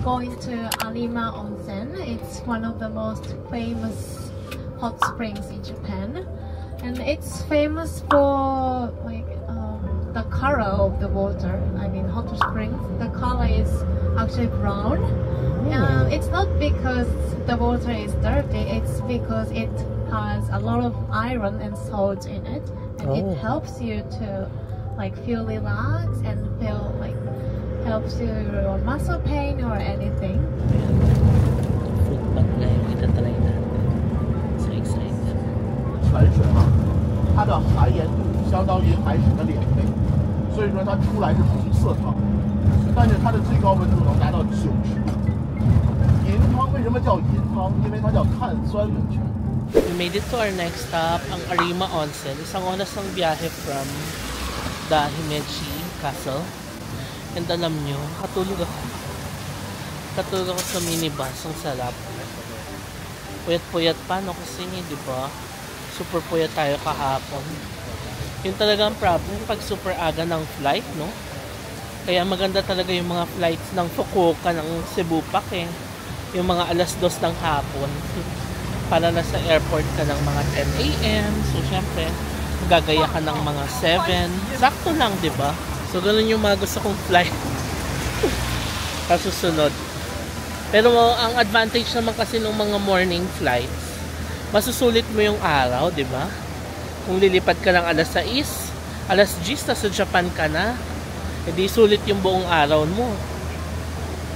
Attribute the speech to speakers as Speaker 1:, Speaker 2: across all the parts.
Speaker 1: going to Arima Onsen. It's one of the most famous hot springs in Japan, and it's famous for like the color of the water. I mean, hot springs, the color is actually brown. It's not because the water is dirty, it's because it has a lot of iron and salt in it, and it helps you to like feel relaxed and feel like helps your muscle pain or anything.
Speaker 2: Food bath na yung itatry natin. So excited.
Speaker 3: 泉水嘛，它的含盐度相当于海水的2倍，所以说它出来是红色汤，但是它的最高温度能达到90度。银汤为什么叫银汤？因为它叫碳酸温泉。
Speaker 2: We made it to our next stop, ang Arima Onsen. Isang oras ng biyahe from the Himeji Castle. And alam nyo, katulog ako sa minibus. Ang sarap. Puyat-puyat pa, no? Kasi, di ba? Super puyat tayo kahapon. Yun talaga ang problem pag super aga ng flight, no? Kaya maganda talaga yung mga flights ng Fukuoka, ng Cebu Pac, eh. Yung mga alas 2 ng hapon. Para nasa airport ka ng mga 10 AM. So, syempre, magagaya ka ng mga 7. Sakto lang, di ba? So, ganun yung mga gusto kong flight. Kasusunod. Pero ang advantage naman kasi ng mga morning flights, masusulit mo yung araw, di ba? Kung lilipad ka ng alas 6, alas 10, nasa Japan ka na, edi sulit yung buong araw mo.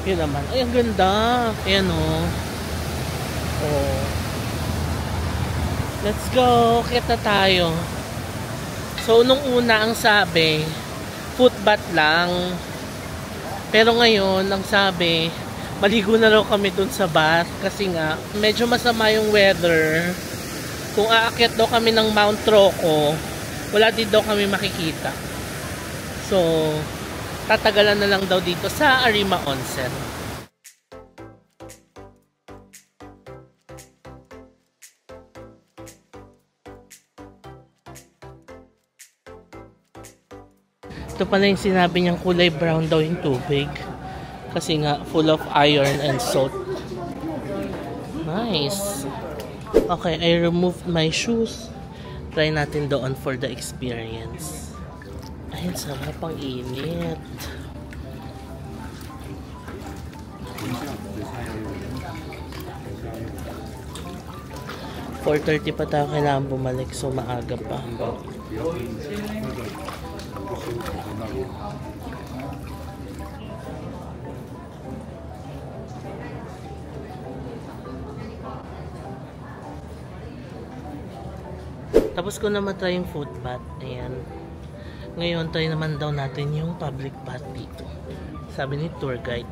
Speaker 2: Yun naman. Ay, ang ganda. Ayan, oh. Oh. Let's go. Kita tayo. So, nung una ang sabi, foot bath lang. Pero ngayon, ang sabi, maligo na raw kami dun sa bath. Kasi nga, medyo masama yung weather. Kung aakyat daw kami ng Mount Roko, wala din daw kami makikita. So, tatagalan na lang daw dito sa Arima Onsen. Ito pala yung sinabi niyang kulay brown daw yung tubig. Kasi nga, full of iron and salt. Nice. Okay, I removed my shoes. Try natin doon for the experience. Ayun, sarap ang init. $4:30 pa tayo kailangan bumalik, so maaga pa. Tapos ko na matry yung foot bath. Ayan. Ngayon, try naman daw natin yung public bath dito. Sabi ni tour guide.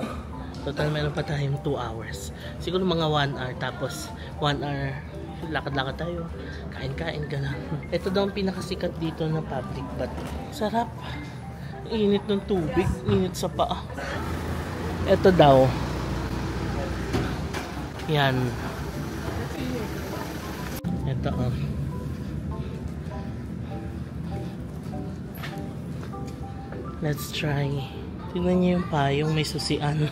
Speaker 2: Total, meron pa tayong 2 hours. Siguro mga 1 hour. Tapos, 1 hour, lakad-lakad tayo. Kain-kain ka na. Ito daw ang pinakasikat dito na public bath. Sarap. Init ng tubig. Init sa paa. Ito daw. Yan. Ito, let's try. Tingnan niyo yung payong may susian.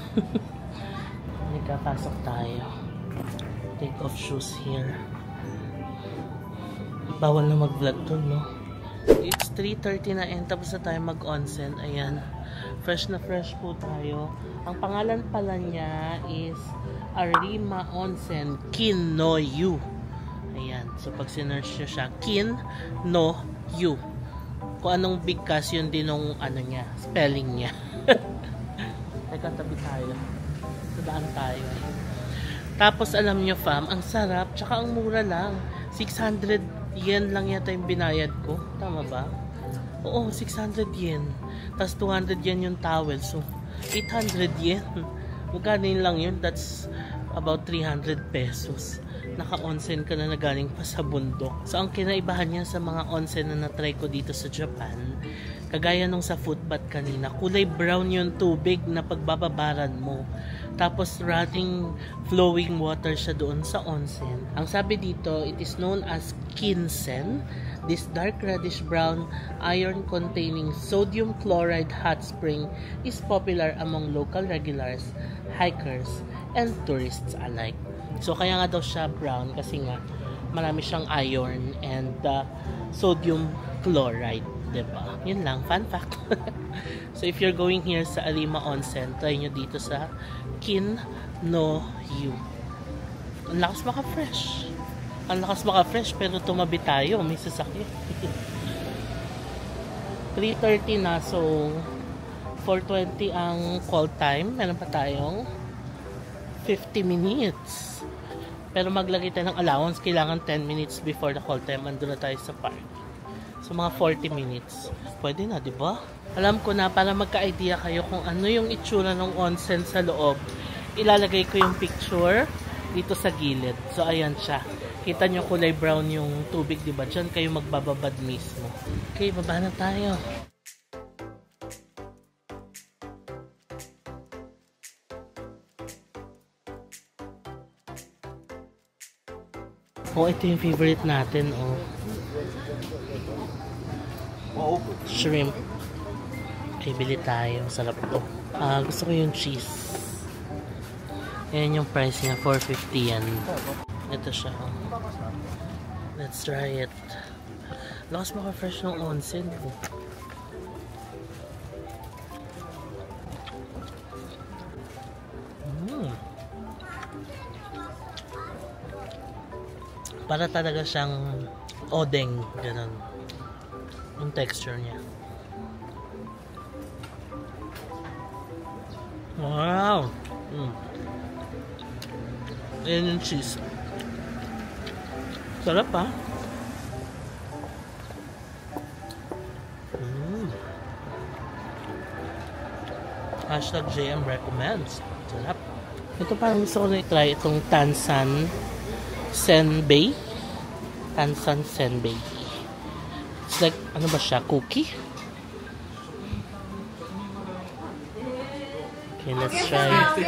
Speaker 2: Nagkapasok tayo. Take off shoes here. Bawal na mag-vlog to, no? It's 3:30 na and tapos na tayo mag-onsen. Ayan. Fresh na fresh po tayo. Ang pangalan pala niya is Arima Onsen Kin-no-yu. Ayan. So pag sinerch nyo siya, Kin-no-yu. Kung anong bigkas, yun din yung ano niya, spelling niya. Teka, tabi tayo. Sadaan tayo. Tapos alam nyo fam, ang sarap, tsaka ang mura lang. 600 yen lang yata yung binayad ko. Tama ba? Oo, 600 yen. Tapos 200 yen yung towel. So, 800 yen. Magkano lang yun? That's about 300 pesos. Naka-onsen ka na galing pa sa bundok. So, ang kinaibahan niya sa mga onsen na natry ko dito sa Japan, kagaya nung sa foot bath kanina, kulay brown yung tubig na pagbababaran mo. Tapos running, flowing water siya doon sa onsen. Ang sabi dito, it is known as Kinsen. This dark reddish brown iron-containing sodium chloride hot spring is popular among local regulars, hikers, and tourists alike. So kaya nga daw siya brown kasi nga marami siyang iron and sodium chloride, diba? Yun lang, fun fact. So if you're going here sa Arima Onsen, try nyo dito sa Kin-no-yu. Ang lakas maka-fresh. Ang lakas maka-fresh pero tumabi tayo, may sasakyan. 3:30 na, so 4:20 ang call time. Meron pa tayong 50 minutes. Pero maglagay tayo ng allowance, kailangan 10 minutes before the call time. Andun na tayo sa park. So mga 40 minutes. Pwede na, di ba? Alam ko na, para magka-idea kayo kung ano yung itsura ng onsen sa loob. Ilalagay ko yung picture dito sa gilid. So ayan siya. Kita nyo kulay brown yung tubig, di ba? Diyan kayo magbababad mismo. Okay, baba na tayo. Oh, ito yung favorite natin, oh. Shrimp. Okay, bili tayo. Sarap to. Gusto ko yung cheese. Ayan yung price niya. 450 yan. Ito siya, oh. Let's try it. Lakas maka-fresh ng onsen, oh. Para talaga siyang odeng, ganun yung texture niya. Wow! Ayan yung cheese. Sarap, ha? Hashtag JM recommends. Sarap. Ito parang gusto ko na i-try itong Tansan Senbei. Tansan Senbei. It's like, ano ba siya? Cookie? Okay, let's try it.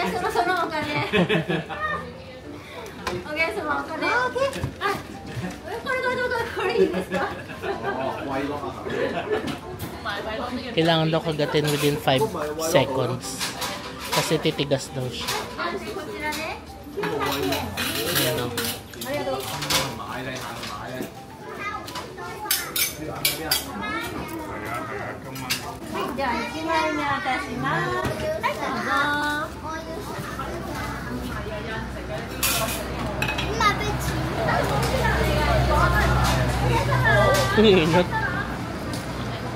Speaker 2: Kailangan daw kagatin within 5 seconds. Kasi titigas daw siya. Ayan o. Init.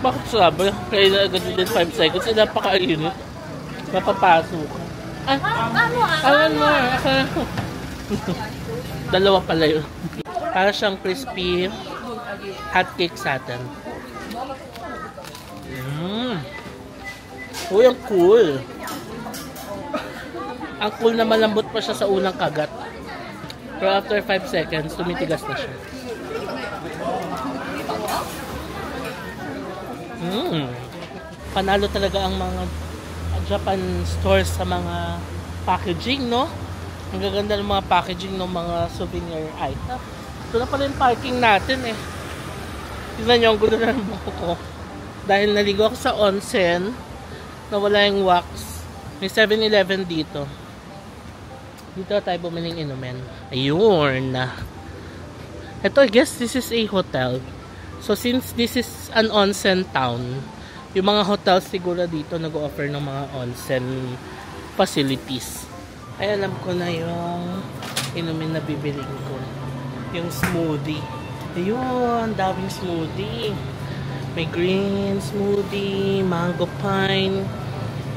Speaker 2: Bakit sabi? Kaya agad din 5 seconds. Napaka-init. Mapapasok. Alam mo. Dalawa pala yun. Para siyang crispy hotcake sa atin. Uy, ang cool. Ang cool na malambot pa siya sa unang kagat. Pero after 5 seconds, tumitigas na siya. Panalo talaga ang mga Japan stores sa mga packaging, no? Ang gaganda ng mga packaging ng mga souvenir item. Ito na pala yung parking natin, eh. Tignan nyo, ang gulo na ng buko ko. Dahil naligo ako sa onsen, nawala yung wax. May 7-Eleven dito. Dito tayo bumiling inumin. Ayun. Ito, I guess this is a hotel. So, since this is an onsen town, yung mga hotels siguro dito nag-offer ng mga onsen facilities. Ay, alam ko na yung inumin na bibiling ko. Yung smoothie. Ayun, daming smoothie. May green smoothie, mango pine.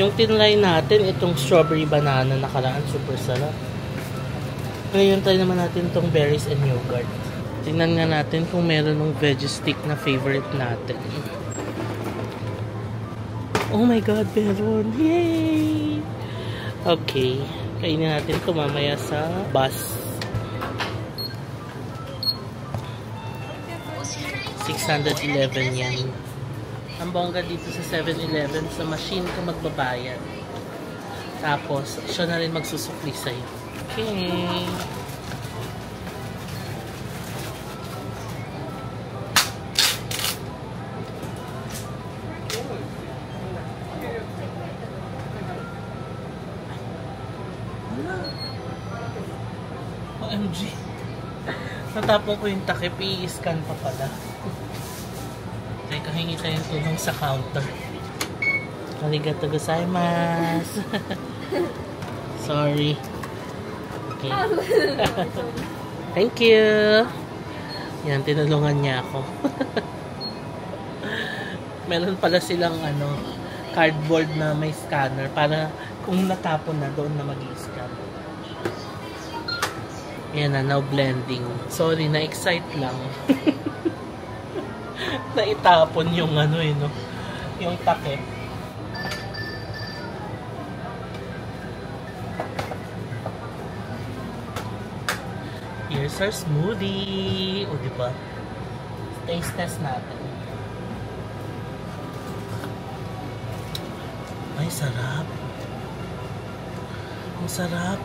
Speaker 2: Yung tinry natin, itong strawberry banana nakaraan, super sarap. Ngayon try naman natin itong berries and yogurt. Tingnan nga natin kung meron ng veggie stick na favorite natin. Oh my god, meron! Yay! Okay, kainin natin ito mamaya sa bus. 611 yan. Ang bongga dito sa 7-Eleven, sa machine ka magbabayad. Tapos, siya na rin magsusukli sa'yo. Okay. OMG. Natapon ko yung takip, i-scan pa pala. Teka, hingi tayong tulong sa counter. Arigatou gozaimasu. Sorry. Okay. Thank you. Yan, tinulungan niya ako. Meron pala silang cardboard na may scanner para kung natapon na doon na mag-i-scan. Yan na, now blending. Sorry, na-excite lang. Naitapon yung yung takip. Here's our smoothie. O, diba? Taste test natin. Ay, sarap. Ang sarap.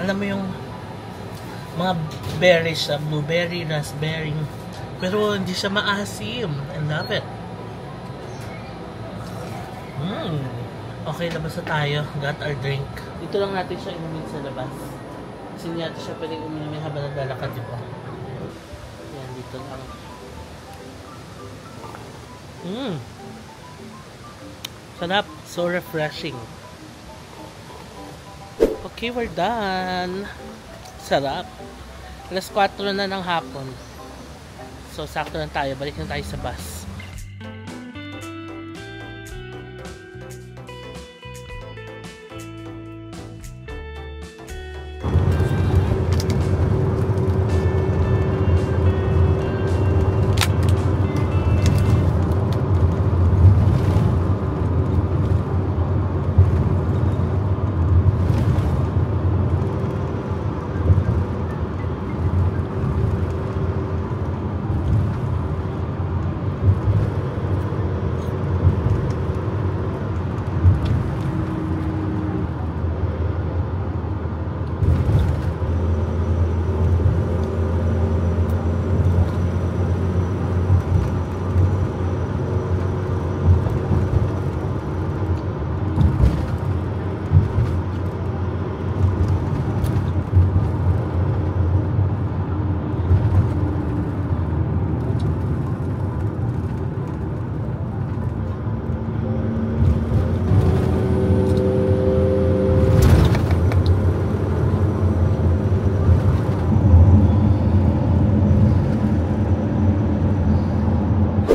Speaker 2: Alam mo yung mga berries siya, blueberry, raspberry. Pero hindi siya maasim. I love it. Okay, labas na tayo. Got our drink. Dito lang natin siya inumin sa labas. Kasi hindi natin siya pwedeng uminumin habang naglalakad, diba? Yan, dito lang. Sarap. So refreshing. Okay, we're done. Sarap. Alas 4 na ng hapon. So, sakto na tayo. Balik na tayo sa bus.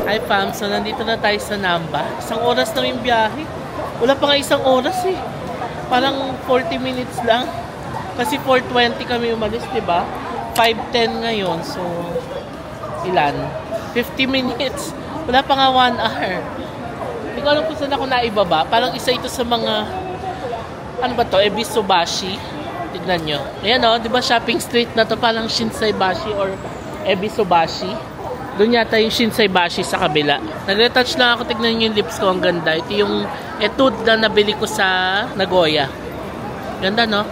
Speaker 2: Hi fam, so nandito na tayo sa Namba. Isang oras na yung biyahe. Wala pa nga isang oras eh. Parang 40 minutes lang. Kasi 4:20 kami umalis, diba? 5:10 ngayon. So, ilan? 50 minutes. Wala pa nga 1 hour. Hindi ko alam kung saan ako naibaba. Parang isa ito sa mga, ano ba to? Ebisu-bashi. Tignan nyo. Ayan o, diba shopping street na to? Parang Shinsaibashi or Ebisu-bashi. Doon yata yung Shinsaibashi sa kabila. Nag-retouch lang ako. Tignan nyo yung lips ko. Ang ganda. Ito yung etude na nabili ko sa Nagoya. Ganda, no?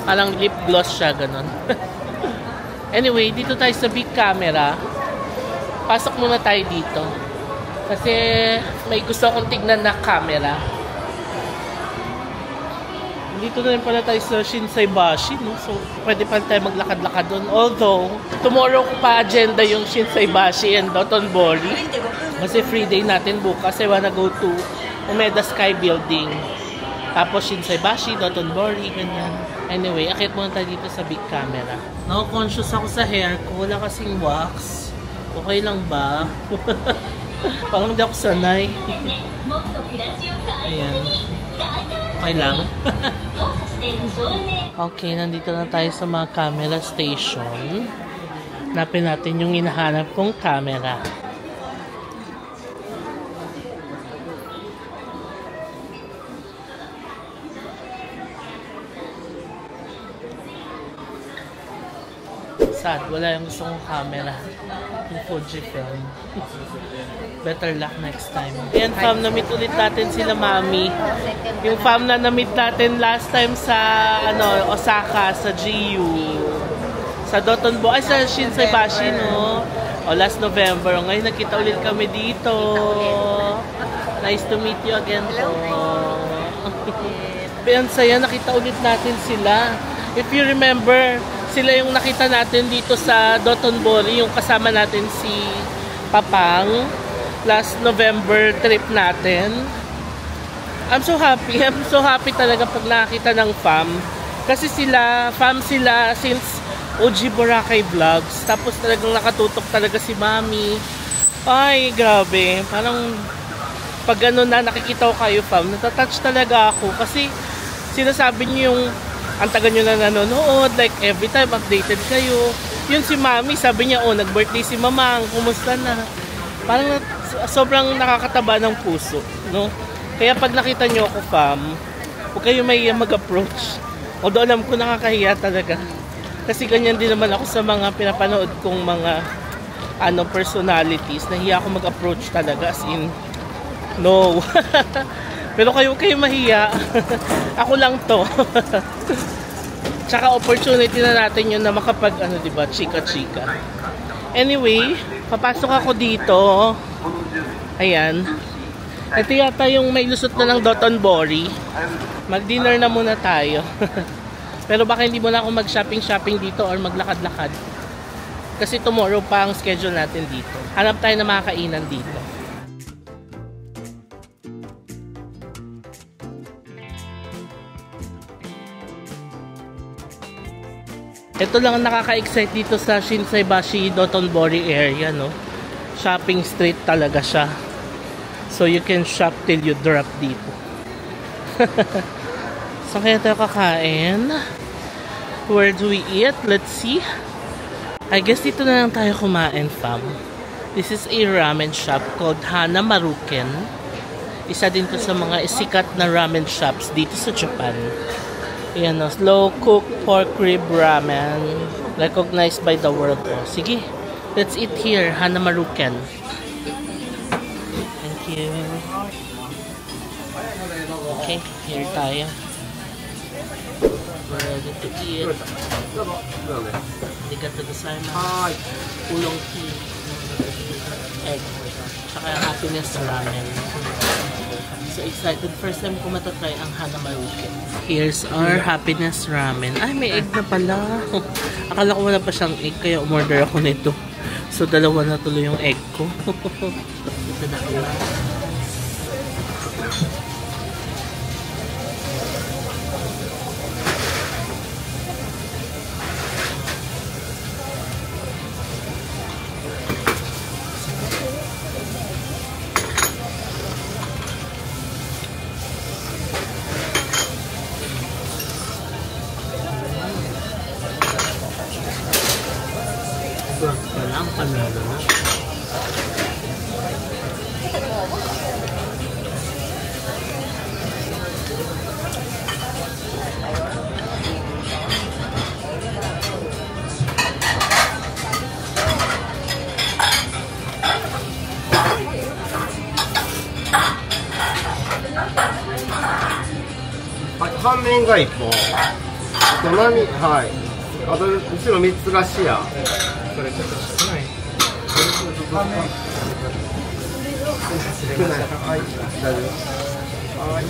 Speaker 2: Parang lip gloss siya. Ganon. Anyway, dito tayo sa big camera. Pasok muna tayo dito. Kasi may gusto akong tignan na camera. Dito na rin pala tayo sa Shinsaibashi, no? So, pwede pa tayo maglakad-lakad doon. Although, tomorrow ko pa agenda yung Shinsaibashi and Dotonbori. Kasi free day natin bukas. I wanna go to Umeda Sky Building. Tapos Shinsaibashi, Dotonbori, ganyan. Anyway, akit muna tayo dito sa big camera. Now-conscious ako sa hair ko. Wala kasing wax. Okay lang ba? Parang hindi ako sanay. Ayan. Okay lang. Okay, nandito na tayo sa mga camera station. Hanapin natin yung hinahanap kong camera. Sad, wala yung gusto kong camera. Yung Fujifilm. Better luck next time. Ayan, fam, na-meet ulit natin sila Mami. Yung fam na na-meet natin last time sa Osaka, sa GU. Sa Dotonbo, ay sa Shinsaibashi, no? O, last November. O, ngayon nakita ulit kami dito. Nice to meet you again po. Pero saya, nakita ulit natin sila. If you remember, sila yung nakita natin dito sa Dotonbori, yung kasama natin si Papang last November trip natin. I'm so happy. I'm so happy talaga pag nakita ng fam. Kasi fam sila since OG Boracay Vlogs. Tapos talagang nakatutok talaga si Mami. Ay, grabe. Parang pag na nakikita ko kayo fam, natatouch talaga ako. Kasi sinasabi niyo yung ang taga nyo na nanonood, like every time updated kayo. Yun si Mami, sabi niya, oh, nag-birthday si Mamang, kumusta na? Parang sobrang nakakataba ng puso, no? Kaya pag nakita nyo ako, fam, huwag kayo mahiya mag-approach. Although alam ko nakakahiya talaga. Kasi ganyan din naman ako sa mga pinapanood kong mga personalities. Nahiya ako mag-approach talaga, as in, no. Pero kayo mahiya. Ako lang to. Tsaka opportunity na natin yun na makapag, diba, chika-chika. Anyway, papasok ako dito. Ayan. Ito yata yung may lusot na ng Dotonbori. Mag-dinner na muna tayo. Pero baka hindi mo na ako mag-shopping dito or maglakad-lakad. Kasi tomorrow pa ang schedule natin dito. Hanap tayo ng mga kainan dito. Ito lang ang nakaka-excite dito sa Shinsaibashi Dotonbori area, no? Shopping street talaga siya. So you can shop till you drop dito. So kaya tayo kakain. Where do we eat? Let's see. I guess dito na lang tayo kumain, fam. This is a ramen shop called Hana Maruken. Isa din to sa mga sikat na ramen shops dito sa Japan. Ayan, no, slow cooked pork rib ramen, recognized by the world. Oh, sige, let's eat here, Hana Maruken. Thank you. Okay, here tayo. We're ready to eat. Arigatou gozaimasu. Oolong tea, egg, tsaka happiness ramen. So excited. First time ko matatry ang Hana Maruken. Here's our happiness ramen. Ay, may egg na pala. Akala ko wala pa siyang egg, kaya umorder ako nito. So dalawa na tuloy yung egg ko. Ito na ko. Walang panalo na.
Speaker 4: 半面が1本、あと何、はい、あと後ろ3つがシア。それちょっと少ない。半面。少ない。はい、大丈夫。はい。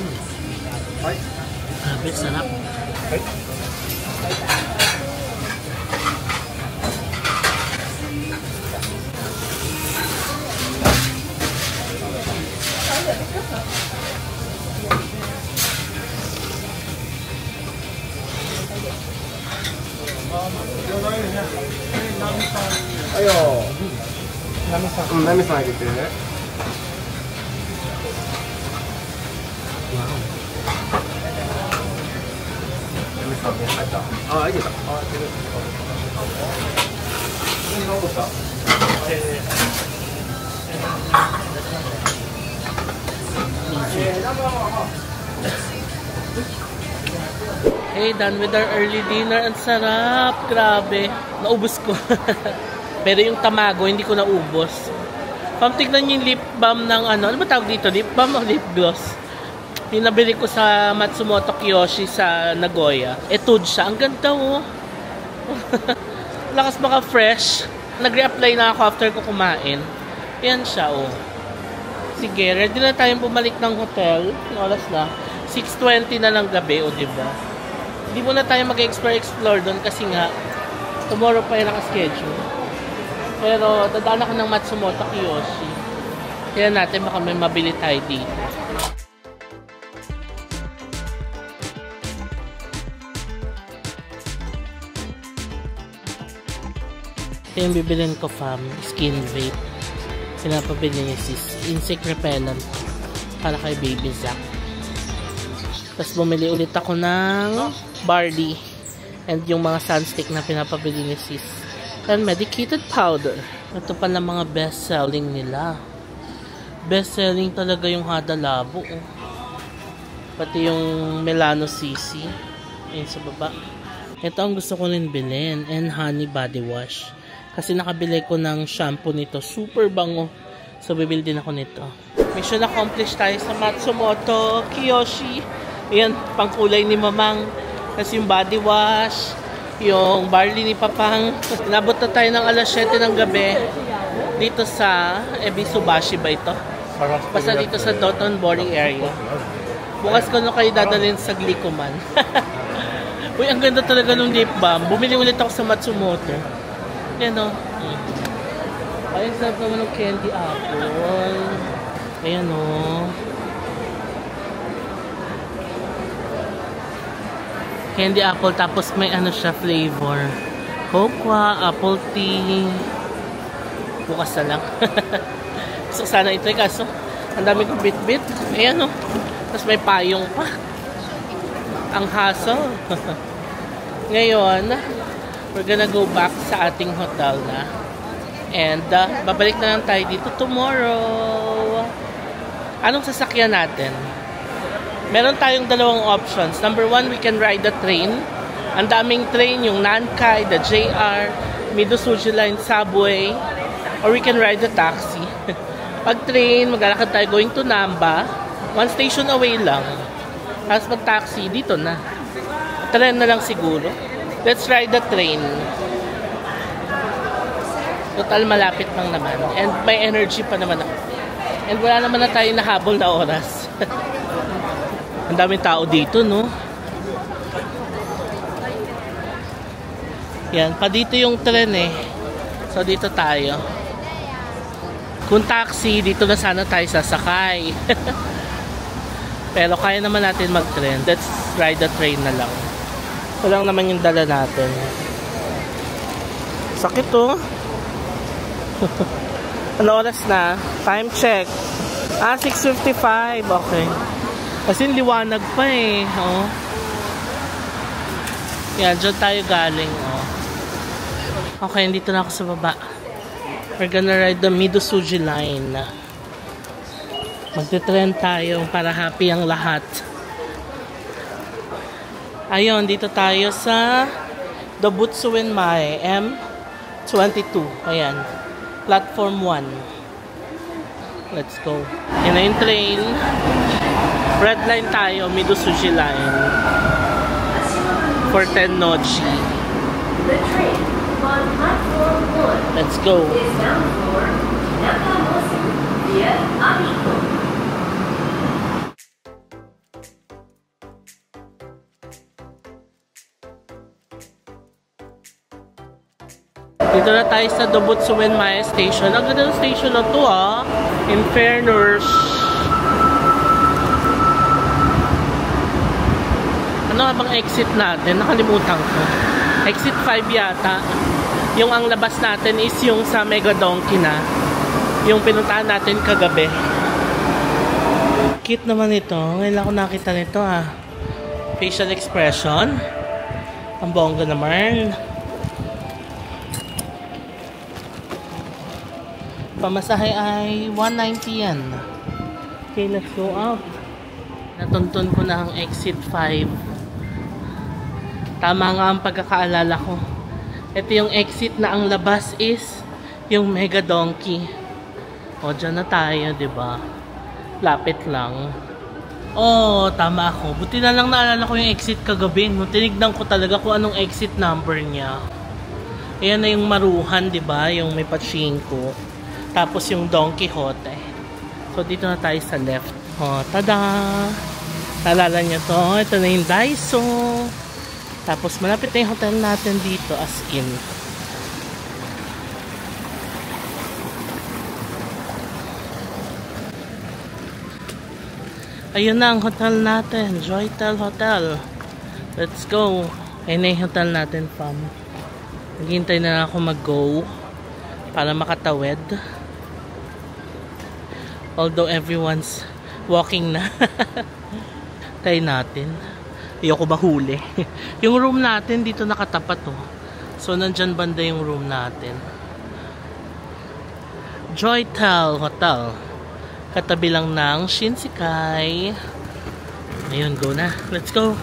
Speaker 4: はい。
Speaker 2: Grabe, sarap.
Speaker 4: はい。はいよ。ナミさん。ナミさんあげて。ナミさん入った。あ、入れた。あ、入れた。何が起こった？
Speaker 2: Okay, done with our early dinner. Ang sarap. Grabe. Naubos ko. Pero yung tamago, hindi ko naubos. Tignan yung lip balm ng ano ba tawag dito? Lip balm o lip gloss? Yung nabili ko sa Matsumoto Kiyoshi sa Nagoya. Etude siya. Ang ganda oh. Lakas baka fresh. Nag-reapply na ako after ko kumain. Yan siya oh. Sige, ready na tayong bumalik ng hotel. Oras na. 6:20 na lang gabi o diba? Hindi muna tayo mag-explore doon kasi nga tomorrow pa yung naka-schedule. Pero dadaan ako ng Matsumoto Kiyoshi. Kaya natin baka may mabili tayo dito. Ito yung bibilin ko fam, skin vape. Pinapabili niya sis, insect repellent para kay baby Zack. Tapos bumili ulit ako ng barley and yung mga sunstick na pinapabili ni sis. And medicated powder. Ito pala mga best-selling nila. Best-selling talaga yung Hada Labo. Oh. Pati yung Melano CC. Ayun sa baba. Ito ang gusto ko rin bilhin. And honey body wash. Kasi nakabili ko ng shampoo nito. Super bango. So bibili din ako nito. Mission accomplished tayo sa Matsumoto Kiyoshi. Ayan, pangkulay ni Mamang. Kasi yung body wash, yung barley ni Papang. Nabot na tayo ng alas 7 ng gabi. Dito sa Ebisubashi ba ito? Basta dito sa Dotonbori area. Bukas ko na kayo dadalhin sa Glicoman. Uy, ang ganda talaga ng lip balm. Bumili ulit ako sa Matsumoto. Yan o. Ay, sarap naman ng candy apple. Ayan o. Candy apple, tapos may ano siya flavor. Cocoa, apple tea. Bukas na lang. Gusto sana ito kaso ang dami kong bit-bit. Ayan o. Tapos may payong pa. Ang hassle. Ngayon, we're gonna go back sa ating hotel na. And babalik na lang tayo dito tomorrow. Anong sasakyan natin? Meron tayong dalawang options. Number 1, we can ride the train. Ang daming train, yung Nankai, the JR, Midosuji Line, Subway. Or we can ride the taxi. Pag train, maglalakad tayo going to Namba. 1 station away lang. Tapos pag taxi, dito na. Tren na lang siguro. Let's ride the train. Total malapit lang naman. And may energy pa naman ako. And wala naman na tayo nahabol na oras. Ang daming tao dito, no? Yan, pa dito yung tren eh. So dito tayo. Kung taxi, dito na sana tayo sasakay. Pero kaya naman natin mag-tren. Let's ride the train na lang. Ito lang naman yung dala natin. Sakit to. Ano oras na? Time check. 6:55. Okay. Kasi liwanag pa eh. Oh. Yan, dyan tayo galing. Oh. Okay, dito na ako sa baba. We're gonna ride the Midosuji Line. Magte-trend tayo para happy ang lahat. Ayun, dito tayo sa Dobutsuin Mae M22. Ayan. Platform 1. Let's go. Yan na yung train. Red line tayo, Midosuji Line. For Tennoji. Let's go. Dito na tayo sa Dobutsuin Mae Station. Ang ganda ng station na to in fairness. Ano nga bang exit natin? Nakalimutan ko. Exit 5 yata. Yung ang labas natin is yung sa Mega Donkey na. Yung pinuntahan natin kagabi. Cute naman ito. Ngayon lang ako nakita nito Facial expression. Ang bongga naman. Pamasahe ay 190 yan. Okay, let's go out. Natuntun ko na ang exit 5. Tama nga ang pagkakaalala ko. Ito yung exit na ang labas is yung Mega Donkey. O, dyan na tayo, diba? Lapit lang. Oh, tama ako. Buti na lang naalala ko yung exit kagabi. No? Tinignan ko talaga kung anong exit number niya. Ayan na yung Maruhan, diba? Yung may pachinko. Tapos yung Don Quixote. So, dito na tayo sa left. Oh, tada! Naalala niyo to. Ito na yung Daiso. Tapos, malapit na yung hotel natin dito as in. Ayun na ang hotel natin. Joytel Hotel. Let's go. Ayun na yung hotel natin, fam. Naghihintay na ako mag-go para makatawid. Although everyone's walking na. Tayo natin. Ayoko mahuli. Yung room natin dito nakatapat oh. So nandyan banda yung room natin. Joytel Hotel. Katabi lang ng Shinsekai. Ayun, go na. Let's go.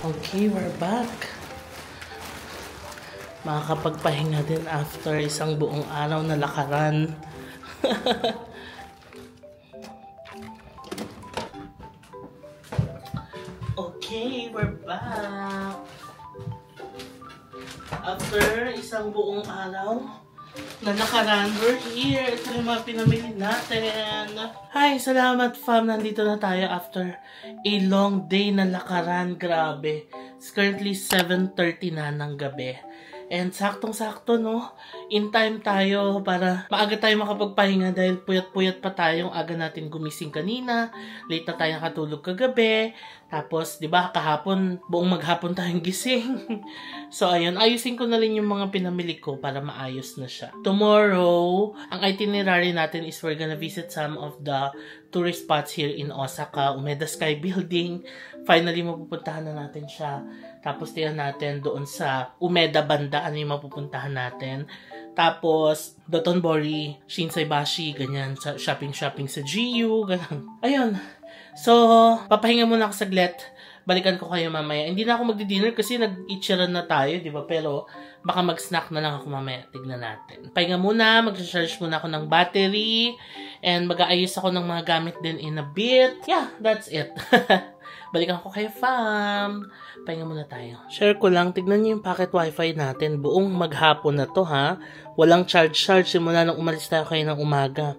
Speaker 2: Okay, we're back. Makakapagpahinga din after isang buong araw na lakaran. Okay, we're back. After isang buong araw na lakaran, we're here. Ito yung mga pinamili natin. Hi, salamat fam. Nandito na tayo after a long day na lakaran. Grabe. It's currently 7:30 na ng gabi. And saktong-sakto, no? In time tayo para maaga tayo makapagpahinga dahil puyat-puyat pa tayong aga natin gumising kanina. Late na tayo nakatulog kagabi. Tapos, di ba, kahapon, buong maghapon tayong gising. So, ayun, ayusin ko na rin yung mga pinamili ko para maayos na siya. Tomorrow, ang itinerary natin is we're gonna visit some of the tourist spots here in Osaka. Umeda Sky Building. Finally, mapupuntahan na natin siya. Tapos, tiyan natin doon sa Umeda banda, ano yung mapupuntahan natin. Tapos, Dotonbori, Shinsaibashi, ganyan, shopping sa GU, ganyan. Ayun. So, papahinga muna ako saglit. Balikan ko kayo mamaya. Hindi na ako magdi-dinner kasi nag-ichiran na tayo, di ba? Pero, baka mag-snack na lang ako mamaya. Tignan natin. Pahinga muna, mag-charge muna ako ng battery, and mag-aayos ako ng mga gamit din in a bit. Yeah, that's it. Balikan ko kayo, fam. Pahinga muna tayo. Share ko lang, tignan niyo yung packet wifi natin. Buong maghapon na to, ha? Walang charge simula nung umalis tayo kayo ng umaga.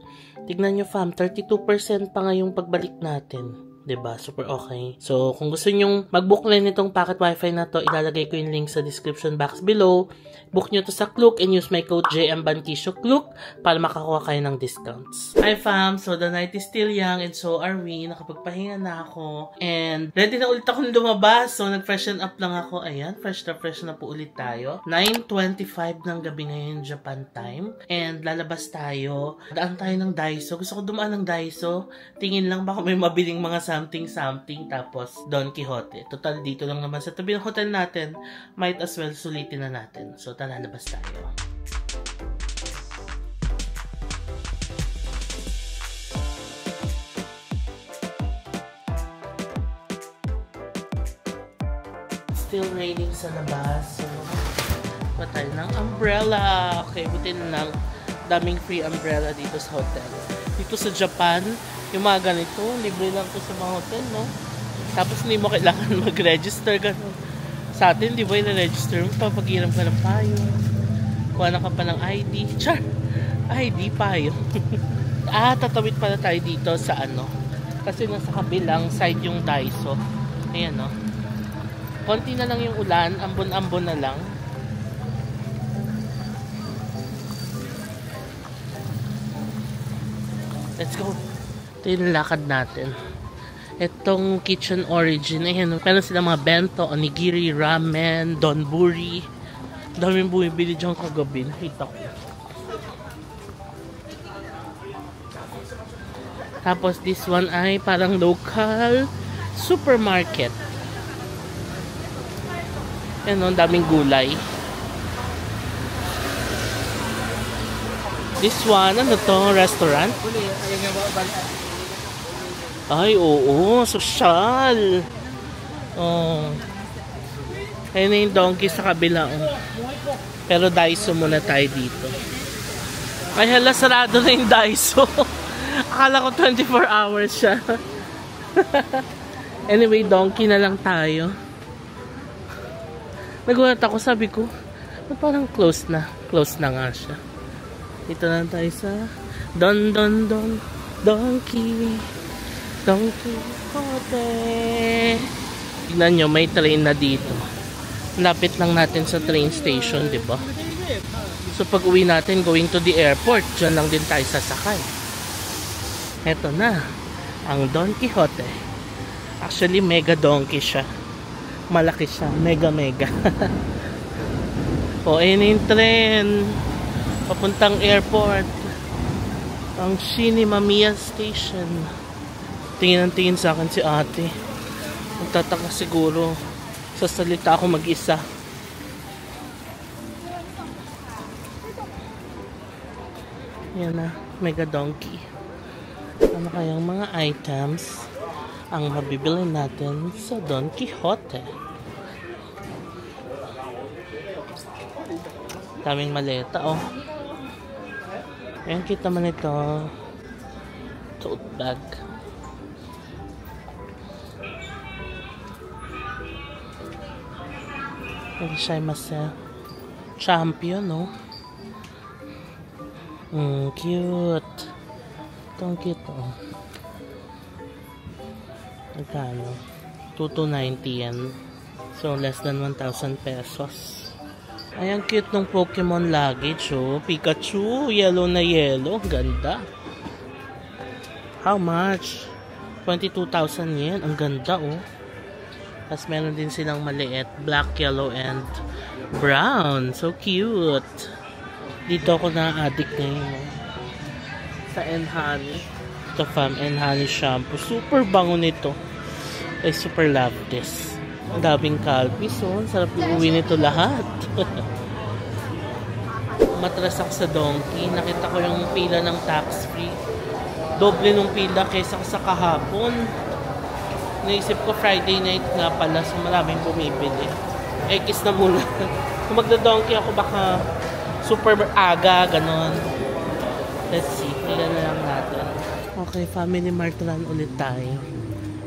Speaker 2: Tignan nyo, fam, 32% pa nga yung pagbalik natin. 'Di ba? Super okay. So, kung gusto nyong mag-book na nitong packet wifi na to, ilalagay ko yung link sa description box below. Book nyo to sa Klook and use my code JMBanquisio Klook para makakuha kayo ng discounts. Hi fam! So, the night is still young and so are we. Nakapagpahinga na ako. And ready na ulit akong lumabas. So, nag-freshen up lang ako. Ayan, fresh na po ulit tayo. 9:25 ng gabi ngayon Japan time. And lalabas tayo. Daan tayo ng Daiso. Gusto ko dumaan ng Daiso. Tingin lang baka may mabiling mga something. Tapos, Don Quixote. Total, dito lang naman sa tabi ng hotel natin. Might as well sulitin na natin. So, tara, labas tayo. Still raining sa labas. So, pa tayo ng umbrella. Okay, buti na lang. Daming free umbrella dito sa hotel. Dito sa Japan, yung mga ganito, libre lang to sa mga hotel, no? Tapos hindi mo kailangan mag-register ganun. Sa atin, di ba i-register mo? Papagiram ka ng payo. Kuha na ka pa ng ID. Char! ID, payo. Tatawid pala tayo dito sa ano. Kasi nasa kabilang side yung Daiso. Ayan, no? Konti na lang yung ulan. Ambon-ambon na lang. Let's go. Ito yung lakad natin. Itong Kitchen Origin. Ayan, meron silang mga bento, onigiri, ramen, donburi. Daming bumibili dyan kagabi. Nakita ko. Tapos this one ay parang local supermarket. Ayan, ang daming gulay. This one, ano to? Restaurant? Ay, oo. Sosyal. Oh. Ayun na yung donkey sa kabila. Oh. Pero Daiso muna tayo dito. Ay hala, sarado na yung Daiso. Akala ko 24 hours siya. Anyway, donkey na lang tayo. Nagulat ako, sabi ko, parang close na. Close na nga siya. Dito na tayo sa Donkey Hote. Tignan nyo, may train na dito. Lapit lang natin sa train station, di ba? So pag uwi natin, going to the airport, dyan lang din tayo sasakay. Eto na, ang Don Quixote. Actually, mega donkey siya. Malaki siya, mega. O, ayun yung train. Papuntang airport. Ang Shinimamiya Station. Tingin sa akin si ate. Magtataka siguro. Sasalita ako mag-isa. Yan na, mega donkey. Ano kayang mga items ang mabibili natin sa Don Quixote? Daming maleta, oh. Ayan, kita man ito. Tote bag. Irashaimase. Champion, no? Cute. Itong cute, oh. Magkano? 2,290 yan. So, less than 1,000 pesos. Ayan, cute ng Pokemon luggage, oh. Pikachu, yellow na yellow. Ganda. How much? 22,000 yen. Ang ganda, oh. Tapos meron din silang maliit. Black, yellow, and brown. So cute. Dito ako na-addict ngayon, oh. Sa Enhani. Ito fam, Enhani shampoo. Super bango nito. I super love this. Ang daming kalpis, oh. Sarap iuwi nito lahat. Matras ako sa donkey. Nakita ko yung pila ng tax-free. Doble nung pila kaysa sa kahapon. Naisip ko Friday night nga pala. So maraming bumibili. Kiss na muna. Kung magda-donkey ako baka super aga, ganon. Let's see. Pila na lang natin. Okay, Family Mart run ulit tayo.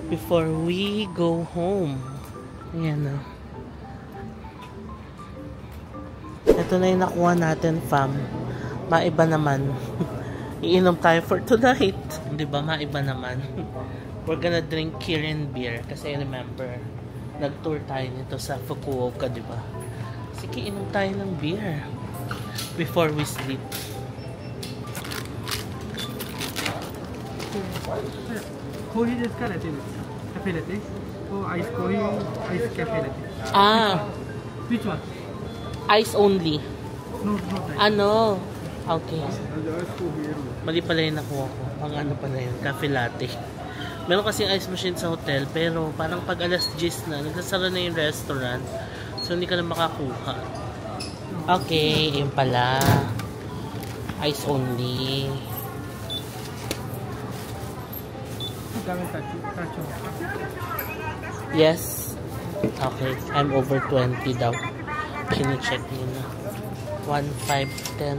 Speaker 2: Before we go home. Ayan na. Ito na yung nakuha natin, fam. Maiba naman. Iinom tayo for tonight. Diba, maiba naman. We're gonna drink Kirin beer. Kasi remember, nag-tour tayo nito sa Fukuoka, diba? Sige, inom tayo ng beer before we sleep.
Speaker 5: Coffee desu ka, latte desu ka? Cafe latte? Oh, ice coffee, ice cafe latte.
Speaker 2: Ah,
Speaker 5: Which one?
Speaker 2: ice only.
Speaker 5: No, not ice.
Speaker 2: Ano? Okay. Mali pala yung nakuha ko. Ang ano pala yun, cafe latte. Meron kasing ice machine sa hotel, pero parang pag alas 10 na, nagsasara na yung restaurant. So, hindi ka na makakuha. Okay, yun pala. Ice only. Yes. Okay, I'm over 20 daw. Sine-check nyo na. 1, 5, 10.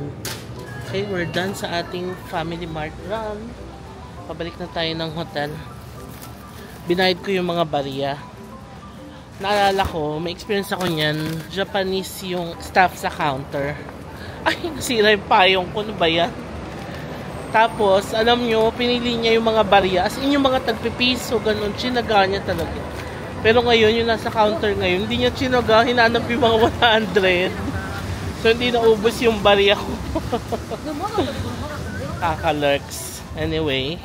Speaker 2: Okay, we're done sa ating Family Mart run. Pabalik na tayo ng hotel. Binayad ko yung mga barya. Naalala ko, may experience ako niyan. Japanese yung staff sa counter. Ay, nasira yung payong ko. Ano ba yan? Tapos, alam nyo, pinili niya yung mga barya. As in yung mga tagpipiso, ganun. Chinaga niya talaga. Pero ngayon, yung nasa counter ngayon, hindi niya chinaga. Hinanap yung mga 100. So, hindi naubos yung barya ko. Kaka-lurks. Anyway,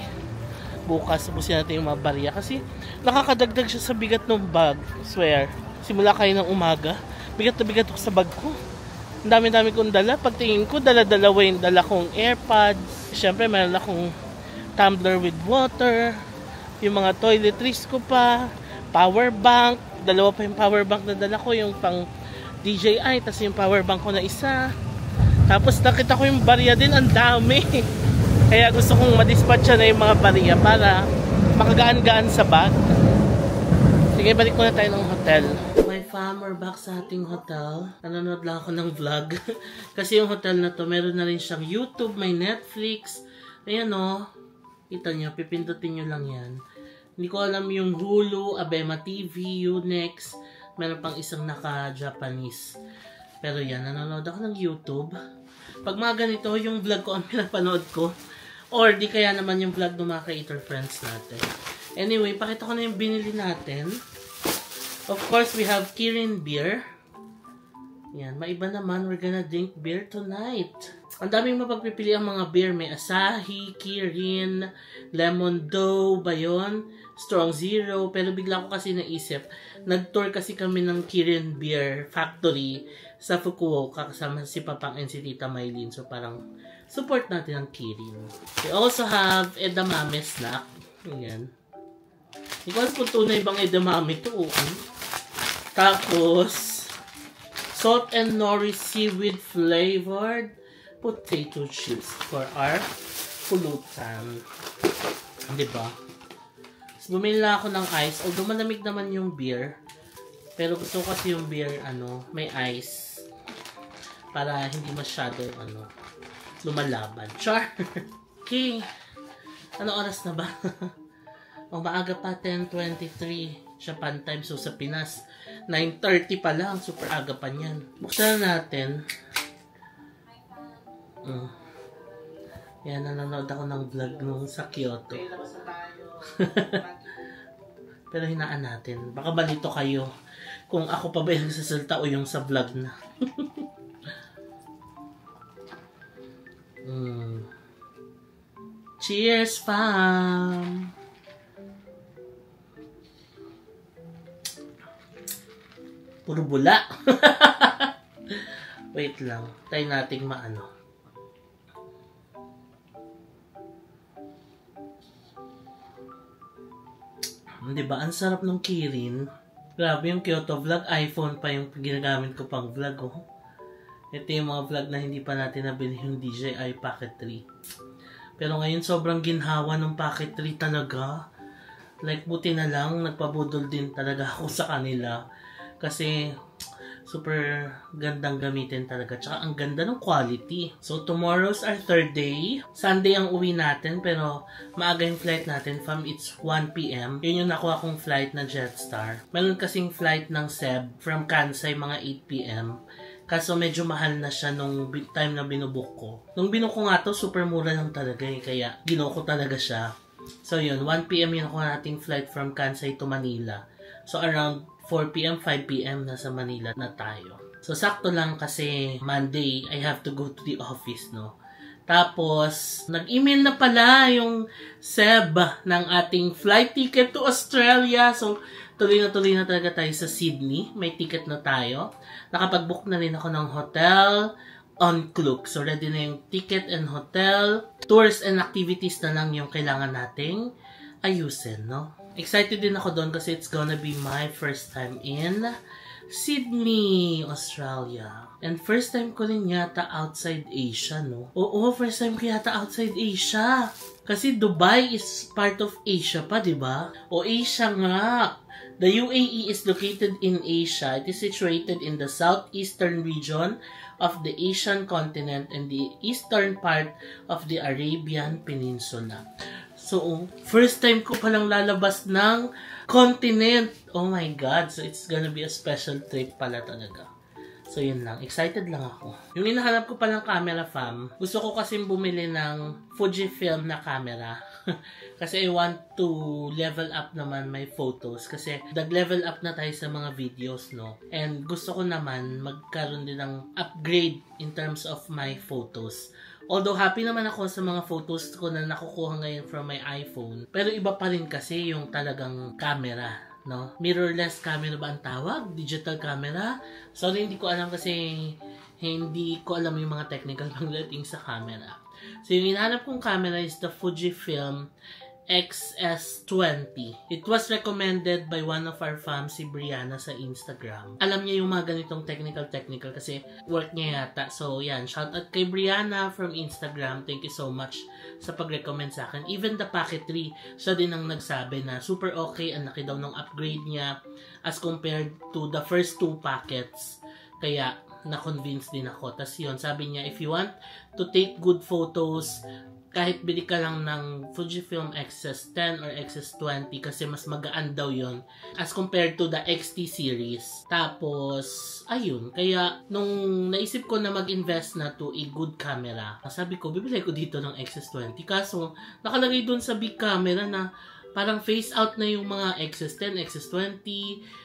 Speaker 2: bukas ubusin natin yung mga barya. Kasi, nakakadagdag siya sa bigat ng bag. Swear. Simula kayo ng umaga, bigat na bigat ako sa bag ko. Ang dami-dami kong dala. Pagtingin ko, dala-dalawa yung dala kong AirPods. Siyempre, meron akong tumbler with water. Yung mga toiletries ko pa. Power bank. Dalawa pa yung power bank na dala ko. Yung pang DJI. Tapos yung power bank ko na isa. Tapos nakita ko yung barya din. Ang dami. Kaya gusto kong madispatcha na yung mga barya para makagaan-gaan sa bag. Sige Sige, balik muna tayo ng hotel. My fam, we're back sa ating hotel. Nanonood lang ako ng vlog. Kasi yung hotel na to, meron na rin siyang YouTube, may Netflix. Ayan o. Kita nyo, pipindutin nyo lang yan. Hindi ko alam yung Hulu, Abema TV, Unex. Meron pang isang naka-Japanese. Pero yan, nanonood ako ng YouTube. Pag mga ganito, yung vlog ko ang pinapanood ko. Or di kaya naman yung vlog ng mga creator friends natin. Anyway, pakita ko na yung binili natin. Of course, we have Kirin beer. Yan, maiba naman. We're gonna drink beer tonight. Ang daming mapagpipili ang mga beer. May Asahi, Kirin, Lemon Dough, ba yun? Strong Zero. Pero bigla ko kasi naisip, nag-tour kasi kami ng Kirin Beer Factory sa Fukuoka kasama si Papang and si Tita Maylin. So parang support natin ang Kirin. We also have edamame snack. Ayan. Hindi ko alam kung tunay bang edamame ito. Tapos, salt and nori seaweed flavored potato chips for our pulutan. Diba? So, bumili lang ako ng ice. Although malamig naman yung beer. Pero gusto ko kasi yung beer, may ice. Para hindi masyado, lumalaban. Char! Okay. Ano oras na ba? Maaga pa, 10:23 Japan time. So sa Pinas, 9:30 pa lang. Super aga pa niyan. Buksan na natin. Yan, nanonood ako ng vlog nung sa Kyoto. Pero hinaan natin. Baka balito kayo kung ako pa ba yung sasalta o yung sa vlog na. Cheers, fam! Puro bula. Wait lang. Try nating maano. Diba? Ang sarap ng Kirin. Grabe yung Kyoto vlog. iPhone pa yung ginagamit ko pang vlog. Oh. Ito yung mga vlog na hindi pa natin nabili yung DJI Pocket 3. Pero ngayon sobrang ginhawa ng Pocket 3 talaga. Like buti na lang. Nagpabudol din talaga ako sa kanila. Kasi super gandang gamitin talaga. Tsaka ang ganda ng quality. So tomorrow's our third day. Sunday ang uwi natin. Pero maaga yung flight natin. From it's 1 PM. Yun yung nakuha kong flight na Jetstar. Meron kasing flight ng Seb from Kansai mga 8 PM. Kaso medyo mahal na siya nung time na binubuk ko. Nung binuk ko nga to, super mura lang talaga eh. Kaya ginawa ko talaga siya. So yun, 1 PM yung nakuha nating flight from Kansai to Manila. So around 4 PM, 5 PM nasa Manila na tayo. So sakto lang kasi Monday I have to go to the office, no. Tapos nag-email na pala yung Seb ng ating flight ticket to Australia. So tuloy na talaga tayo sa Sydney. May ticket na tayo. Nakapag-book na rin ako ng hotel on Klook. So ready na yung ticket and hotel. Tours and activities na lang yung kailangan nating ayusin, no. Excited din ako doon kasi it's gonna be my first time in Sydney, Australia. And first time ko rin yata outside Asia, no? Oo, first time ko yata outside Asia. Kasi Dubai is part of Asia pa, di ba? O Asia nga. The UAE is located in Asia. It is situated in the southeastern region of the Asian continent and the eastern part of the Arabian Peninsula. So, first time ko palang lalabas ng continent. Oh my God. So, it's gonna be a special trip pala talaga. So, yun lang. Excited lang ako. Yung hinahanap ko palang camera, fam. Gusto ko kasi bumili ng Fujifilm na camera. Kasi I want to level up naman my photos. Kasi nag-level up na tayo sa mga videos, no? And gusto ko naman magkaroon din ng upgrade in terms of my photos. Although happy naman ako sa mga photos ko na nakukuha ngayon from my iPhone. Pero iba pa rin kasi yung talagang camera, no? Mirrorless camera ba ang tawag? Digital camera? Sorry, hindi ko alam kasi hindi ko alam yung mga technical pagdating sa camera. So yung hinahanap kong camera is the Fujifilm XS20. It was recommended by one of our fans, si Brianna sa Instagram. Alam niya yung mga ganitong technical kasi work niya yata. So yan, shout out kay Brianna from Instagram. Thank you so much sa pag-recommend sa akin. Even the Pocket 3, siya din ang nagsabi na super okay, ang laki daw ng upgrade niya as compared to the first 2 packets. Kaya na-convince din ako. Tas yun, sabi niya, if you want to take good photos, kahit bili ka lang ng Fujifilm XS10 or XS20 kasi mas magaan daw yon as compared to the XT series. Tapos, ayun. Kaya, nung naisip ko na mag-invest na to a good camera, sabi ko, bibili ko dito ng XS20. Kaso, nakalagay dun sa big camera na parang face out na yung mga XS10, XS20,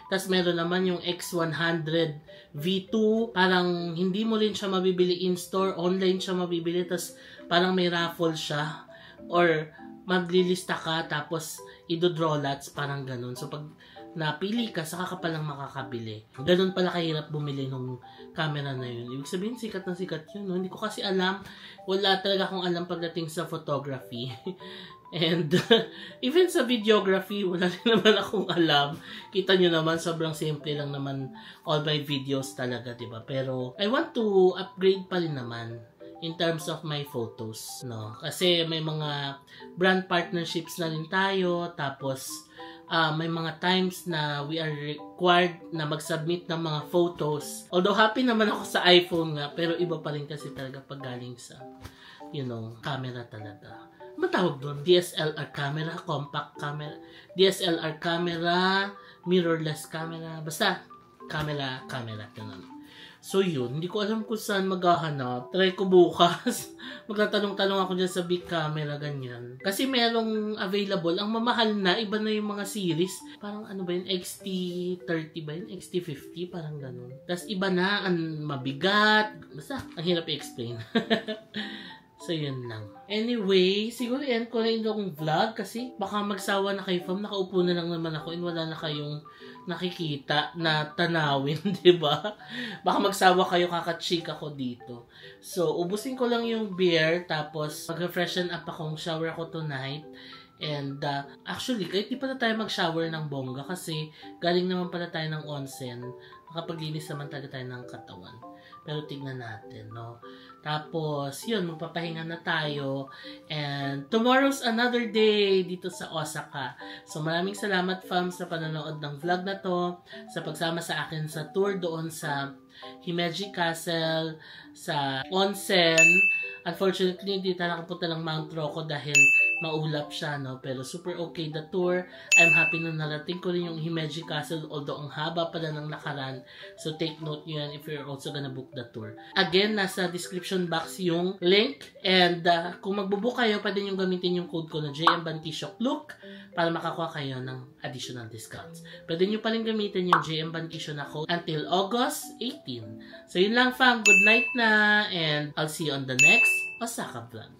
Speaker 2: tas meron naman yung X100 V2, parang hindi mo rin siya mabibili in-store, online siya mabibili, tas parang may raffle siya, or maglilista ka, tapos ido-draw lots, parang ganun. So, pag napili ka, saka ka palang makakabili. Ganun pala kahirap bumili nung camera na yun. Ibig sabihin, sikat na sikat yun. No? Hindi ko kasi alam, wala talaga akong alam pagdating sa photography. And even sa videography, wala rin naman akong alam. Kita nyo naman, sobrang simple lang naman all my videos talaga, diba? Pero I want to upgrade pa rin naman in terms of my photos, no? Kasi may mga brand partnerships na rin tayo, tapos may mga times na we are required na mag-submit ng mga photos. Although happy naman ako sa iPhone nga, pero iba pa rin kasi talaga pag galing sa, you know, camera talaga. Matawag doon, DSLR camera, compact camera, DSLR camera, mirrorless camera, basta camera, ganun. So yun, hindi ko alam kung saan maghahanap. Try ko bukas. Magtatanong-tanong ako dyan sa big camera, ganyan. Kasi merong available, ang mamahal na, iba na yung mga series. Parang ano ba yun, XT30 ba yun? XT50, parang ganun. Tapos iba na, ang mabigat. Basta, ang hirap i-explain. So, yun lang. Anyway, siguro end ko na yung vlog kasi baka magsawa na kayo, fam. Nakaupo na lang naman ako and wala na kayong nakikita na tanawin, diba? Baka magsawa kayo, kakachik ako dito. So, ubusin ko lang yung beer, tapos mag-freshen up akong shower ako tonight. And actually, kahit di pala tayo mag-shower ng bongga kasi galing naman pala tayo ng onsen. Nakapaglinis naman talaga tayo ng katawan. Pero tignan natin, no? Tapos, yun, magpapahinga na tayo. And tomorrow's another day dito sa Osaka. So, maraming salamat, fam, sa panonood ng vlog na to. Sa pagsama sa akin sa tour doon sa Himeji Castle, sa onsen. Unfortunately, hindi tayo nakapunta ng Mount Roko dahil maulap siya, no? Pero super okay the tour. I'm happy na narating ko rin yung Himeji Castle, although ang haba pala ng lakaran. So take note nyo yan if you're also gonna book the tour. Again, nasa description box yung link. And kung magbubook kayo, pwede nyo gamitin yung code ko na JMBanTishokLook para makakuha kayo ng additional discounts. Pwede nyo pa rin gamitin yung JMBanTisho na code until August 18. So yun lang, fam. Good night na. And I'll see you on the next Osaka vlog.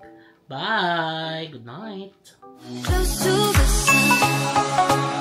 Speaker 2: Bye! Good night!
Speaker 6: Close to the sun.